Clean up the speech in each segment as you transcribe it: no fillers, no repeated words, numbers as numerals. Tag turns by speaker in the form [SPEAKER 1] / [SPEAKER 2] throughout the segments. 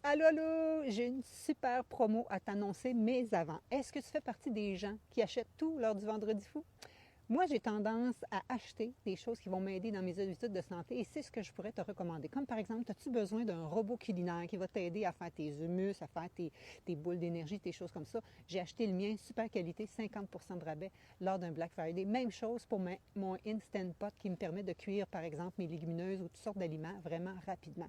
[SPEAKER 1] Allô, allô, j'ai une super promo à t'annoncer, mais avant. Est-ce que tu fais partie des gens qui achètent tout lors du vendredi fou? Moi, j'ai tendance à acheter des choses qui vont m'aider dans mes habitudes de santé et c'est ce que je pourrais te recommander. Comme par exemple, as-tu besoin d'un robot culinaire qui va t'aider à faire tes hummus, à faire tes boules d'énergie, tes choses comme ça? J'ai acheté le mien, super qualité, 50% de rabais lors d'un Black Friday. Même chose pour mon Instant Pot qui me permet de cuire par exemple mes légumineuses ou toutes sortes d'aliments vraiment rapidement.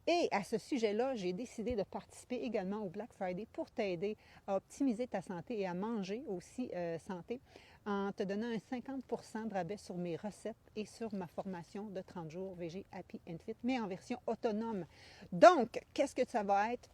[SPEAKER 1] Et à ce sujet-là, j'ai décidé de participer également au Black Friday pour t'aider à optimiser ta santé et à manger aussi santé en te donnant un 50% de rabais sur mes recettes et sur ma formation de 30 jours VG Happy and Fit, mais en version autonome. Donc, qu'est-ce que ça va être?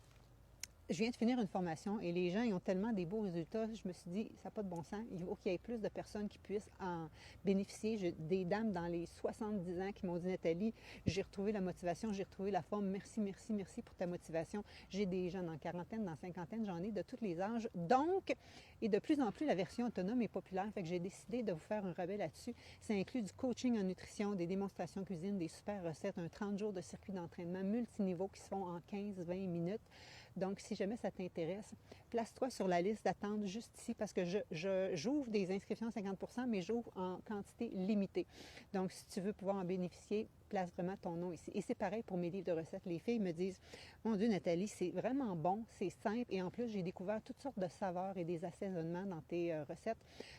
[SPEAKER 1] Je viens de finir une formation et les gens ils ont tellement des beaux résultats. Je me suis dit, ça n'a pas de bon sens. Il faut qu'il y ait plus de personnes qui puissent en bénéficier. J'ai des dames dans les 70 ans qui m'ont dit, Nathalie, j'ai retrouvé la motivation, j'ai retrouvé la forme. Merci, merci, merci pour ta motivation. J'ai des gens dans quarantaine, dans cinquantaine, j'en ai de tous les âges. Donc, et de plus en plus, la version autonome est populaire. Fait que j'ai décidé de vous faire un rabais là-dessus. Ça inclut du coaching en nutrition, des démonstrations cuisine, des super recettes, un 30 jours de circuit d'entraînement multiniveau qui se font en 15-20 minutes. Donc, si jamais ça t'intéresse, place-toi sur la liste d'attente juste ici parce que j'ouvre des inscriptions à 50%, mais j'ouvre en quantité limitée. Donc, si tu veux pouvoir en bénéficier, place vraiment ton nom ici. Et c'est pareil pour mes livres de recettes. Les filles me disent, mon Dieu, Nathalie, c'est vraiment bon, c'est simple. Et en plus, j'ai découvert toutes sortes de saveurs et des assaisonnements dans tes recettes.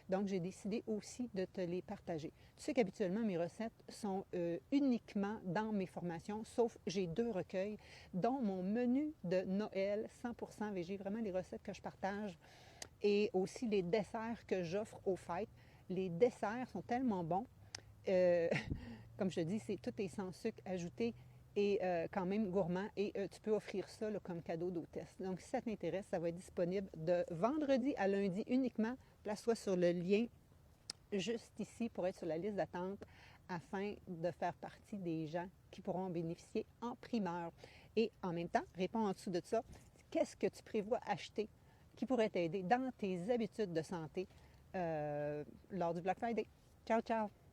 [SPEAKER 1] Donc, j'ai décidé aussi de te les partager. Tu sais qu'habituellement, mes recettes sont uniquement dans mes formations, sauf j'ai 2 recueils, dont mon menu de Noël 100% végé, vraiment les recettes que je partage, et aussi les desserts que j'offre aux fêtes. Les desserts sont tellement bons. Euh, comme je te dis, tout est sans sucre ajouté et quand même gourmand. Et tu peux offrir ça là, comme cadeau d'hôtesse. Donc, si ça t'intéresse, ça va être disponible de vendredi à lundi uniquement. Place-toi sur le lien juste ici pour être sur la liste d'attente afin de faire partie des gens qui pourront en bénéficier en primeur. Et en même temps, réponds en dessous de ça, qu'est-ce que tu prévois acheter qui pourrait t'aider dans tes habitudes de santé lors du Black Friday? Ciao, ciao!